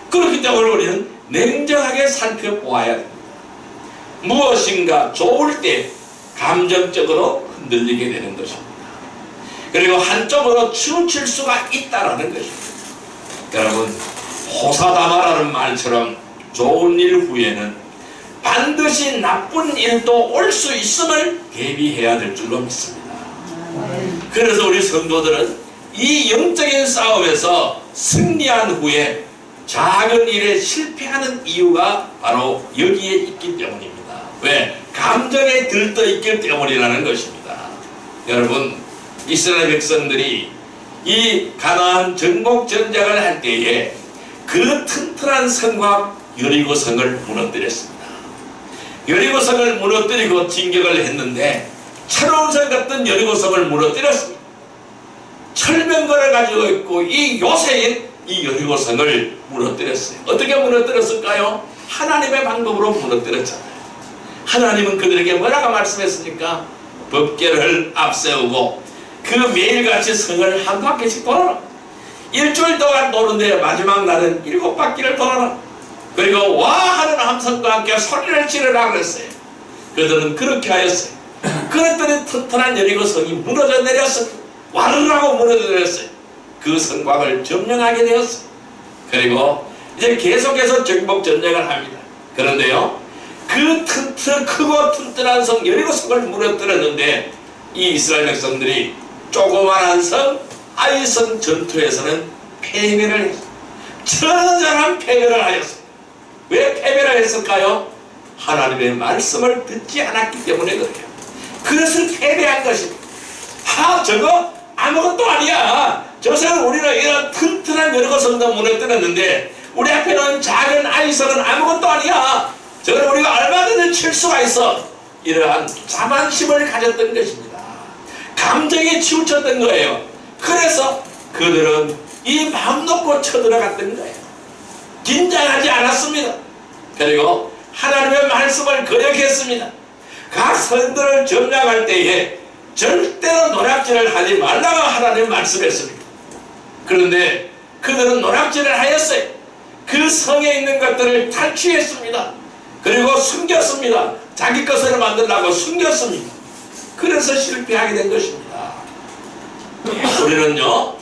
그렇기 때문에 우리는 냉정하게 살펴보아야 됩니다. 무엇인가 좋을 때 감정적으로 흔들리게 되는 것입니다. 그리고 한쪽으로 치우칠 수가 있다는 것입니다. 여러분, 호사다마라는 말처럼 좋은 일 후에는 반드시 나쁜 일도 올 수 있음을 대비해야 될 줄로 믿습니다. 그래서 우리 성도들은 이 영적인 싸움에서 승리한 후에 작은 일에 실패하는 이유가 바로 여기에 있기 때문입니다. 왜? 감정에 들떠 있기 때문이라는 것입니다. 여러분, 이스라엘 백성들이 이 가나안 정복 전쟁을 할 때에 그 튼튼한 성과 여리고성을 무너뜨렸습니다. 여리고성을 무너뜨리고 진격을 했는데 철옹성 같은 여리고성을 무너뜨렸습니다. 철병거를 가지고 있고 이 요새인 이 여리고성을 무너뜨렸어요. 어떻게 무너뜨렸을까요? 하나님의 방법으로 무너뜨렸잖아요. 하나님은 그들에게 뭐라고 말씀했습니까? 법궤를 앞세우고 그 매일같이 성을 한 바퀴씩 돌아라. 일주일 동안 도는데 마지막 날은 7바퀴를 돌아라. 그리고 와 하는 함성과 함께 소리를 지르라 그랬어요. 그들은 그렇게 하였어요. 그랬더니 튼튼한 여리고성이 무너져 내렸어요. 와르르하고 무너져 내렸어요. 그 성곽을 점령하게 되었어요. 그리고 이제 계속해서 정복 전쟁을 합니다. 그런데요, 그 크고 튼튼한 성 여리고성을 무너뜨렸는데 이 이스라엘 백성들이 조그만한 성 아이성 전투에서는 패배를 했어요. 처절한 패배를 하였어요. 왜 패배를 했을까요? 하나님의 말씀을 듣지 않았기 때문에 그래요. 그것을 패배한 것입니다. 저거 아무것도 아니야. 저것은 우리는 이런 튼튼한 여리고성도 무너뜨렸는데 우리 앞에 놓은 작은 아이성은 아무것도 아니야. 저걸 우리가 얼마든지 칠 수가 있어. 이러한 자만심을 가졌던 것입니다. 감정에 치우쳤던 거예요. 그래서 그들은 이 마음 놓고 쳐들어갔던 거예요. 긴장하지 않았습니다. 그리고 하나님의 말씀을 거역했습니다. 각 성들을 점령할 때에 절대로 노략질을 하지 말라고 하나님 말씀했습니다. 그런데 그들은 노략질을 하였어요. 그 성에 있는 것들을 탈취했습니다. 그리고 숨겼습니다. 자기 것을 만들려고 숨겼습니다. 그래서 실패하게 된 것입니다. 우리는요,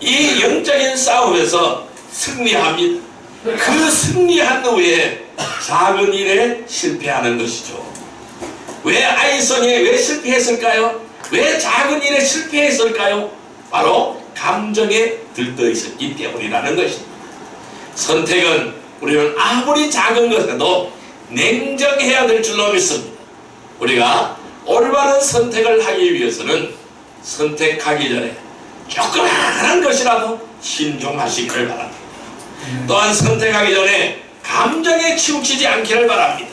이 영적인 싸움에서 승리합니다. 그 승리한 후에 작은 일에 실패하는 것이죠. 왜 아이성에 왜 실패했을까요? 왜 작은 일에 실패했을까요? 바로 감정에 들떠 있었기 때문이라는 것입니다. 선택은 우리는 아무리 작은 것에도 냉정해야 될 줄로 믿습니다. 우리가 올바른 선택을 하기 위해서는 선택하기 전에 조그마한 것이라도 신중하시기를 바랍니다. 또한 선택하기 전에 감정에 치우치지 않기를 바랍니다.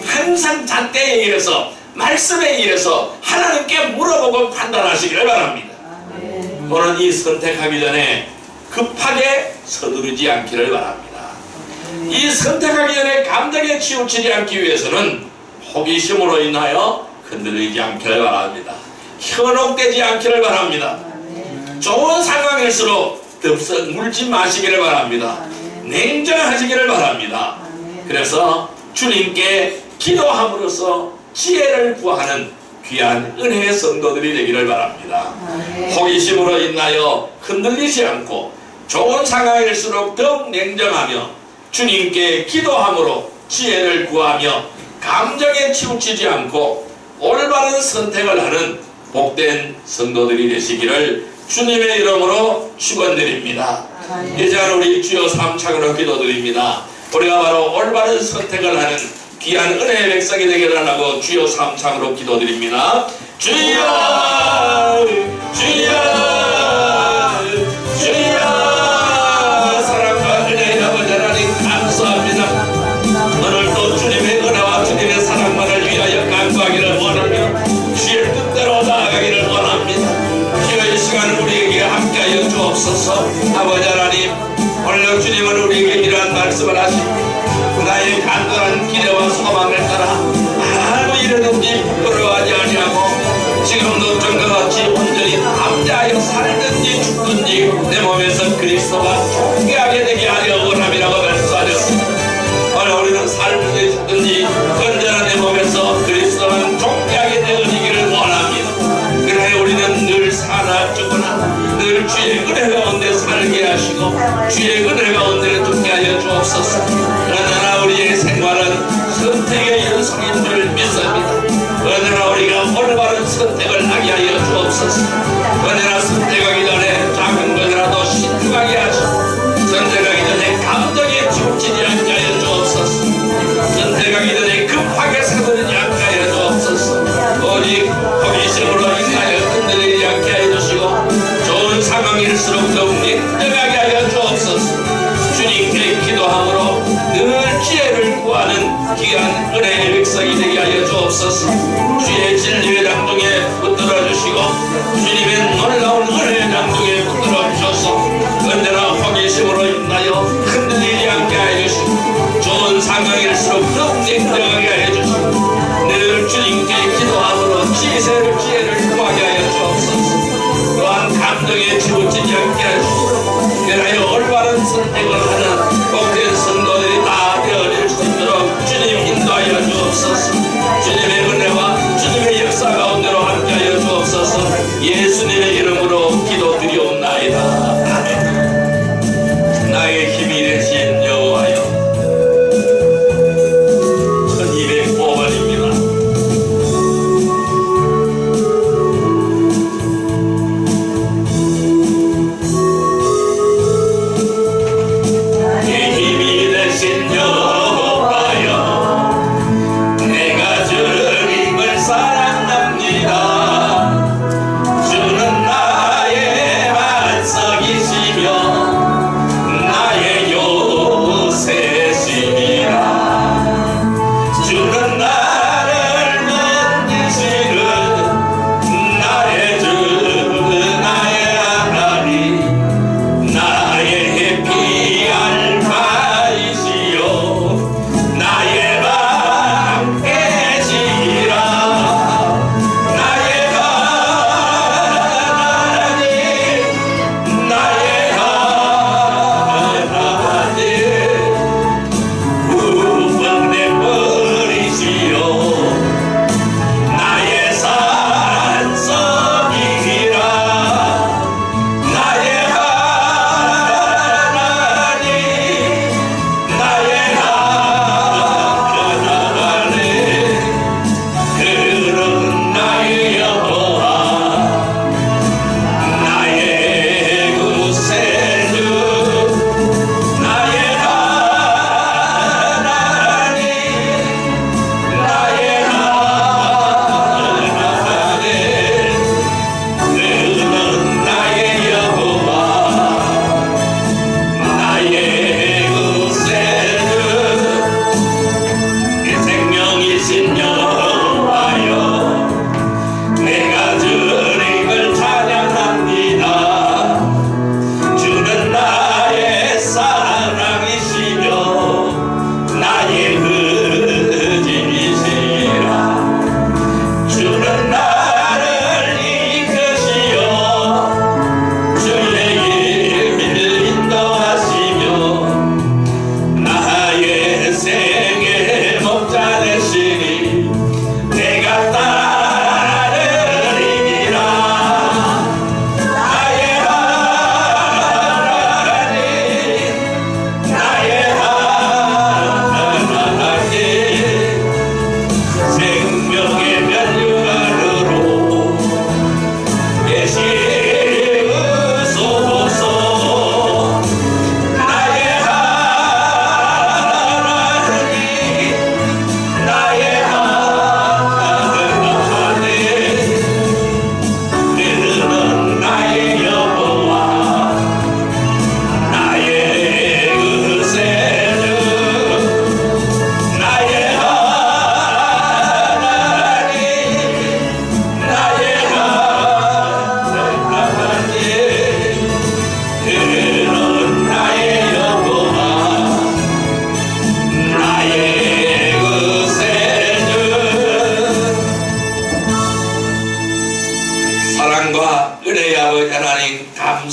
항상 잣대에 의해서 말씀에 의해서 하나님께 물어보고 판단하시기를 바랍니다. 오늘 이 선택하기 전에 급하게 서두르지 않기를 바랍니다. 이 선택하기 전에 감정에 치우치지 않기 위해서는 호기심으로 인하여 흔들리지 않기를 바랍니다. 현혹되지 않기를 바랍니다. 좋은 상황일수록 덥석 물지 마시기를 바랍니다. 냉정하시기를 바랍니다. 그래서 주님께 기도함으로써 지혜를 구하는 귀한 은혜의 성도들이 되기를 바랍니다. 호기심으로 인하여 흔들리지 않고 좋은 상황일수록 더욱 냉정하며 주님께 기도함으로 지혜를 구하며 감정에 치우치지 않고 올바른 선택을 하는 복된 성도들이 되시기를 주님의 이름으로 축원드립니다. 이제 우리 주여 삼창으로 기도드립니다. 우리가 바로 올바른 선택을 하는 귀한 은혜의 백성이 되기를 하고 주여 삼창으로 기도드립니다. 주여 주여 주여 사랑과 은혜의 아버지 하나님 감사합니다. 오늘도 주님의 은혜와 주님의 사랑만을 위하여 간구하기를 원하며 주의 뜻대로 나아가기를 원합니다. 주여 이 시간 우리에게 함께하여 주옵소서. 아버지 하나님, 오늘 주님은 우리에게 이러한 말씀을 하십니다. 나의 간절한 기대와 소망을 따라 아무 일에든지 부끄러워하지 아니하고 지금도 전과 같이 온전히 함께하여 살든지 죽든지 내 몸에서 그리스도가 존귀하게 되게 하려 원함이라고 말씀하셨습니다. 오늘 우리는 살든지 죽든지 언제나 내 몸에서 그리스도는 존귀하게 되어지기를 원합니다. 그래 우리는 늘 사나 죽으나 늘 주의 은혜 가운데 살게 하시고 주의 은혜 가운데 죽게 하여 주옵소서. 그러나 우리의 생활은 선택의 연속인 줄 믿습니다. 그러나 우리가 올바른 선택을 하게 하여 주옵소서. 그러나 선택하기 전에 작은 것이라도 신중하게 하시고 선택하기 전에 감정에 치우치지 않게 하여 주옵소서. 선택하기 전에 급하게 서두르지 않게 하여 주옵소서. 오직 호기심으로 인하여 흔들리지 않게 하여 주시고 좋은 상황일수록 더욱 냉정하게 하여 주옵소서. 주님께 기도함으로 늘 구하는 귀한 은혜의 백성이 되게 하여 주옵소서. 주의 진리의 장중에 붙들어 주시고 주님의 놀라운 은혜의 장중에 붙들어 주셔서 언제나 호기심으로 인하여 흔들리지 않게 하여 주시고 좋은 상황일수록 더욱 냉정하게 하여 주시고 늘 주님께 기도함으로 지혜를 구하게 하여 주옵소서. 또한 감정에 치우치지 않게 하시고 그러하여 올바른 선택을 하는 복된 성도들이 다 되어질 수 있도록 주님 인도하여 주옵소서. 주님의 은혜와 주님의 역사 가운데로 함께하여 주옵소서. 예수님의 이름으로 기도드리옵나이다. 아멘. 나의 힘이 되신 여호와여, 1205번입니다.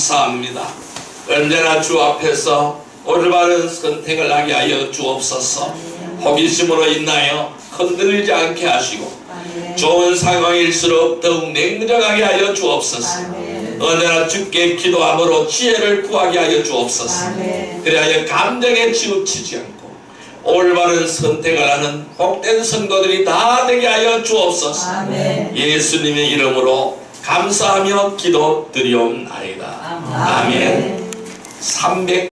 감사합니다. 언제나 주 앞에서 올바른 선택을 하게 하여 주옵소서. 호기심으로 인하여 흔들리지 않게 하시고 좋은 상황일수록 더욱 냉정하게 하여 주옵소서. 언제나 주께 기도함으로 지혜를 구하게 하여 주옵소서. 그리하여 감정에 치우치지 않고 올바른 선택을 하는 복된 성도들이 다 되게 하여 주옵소서. 예수님의 이름으로 감사하며 기도드리옵나이다. 아멘. 300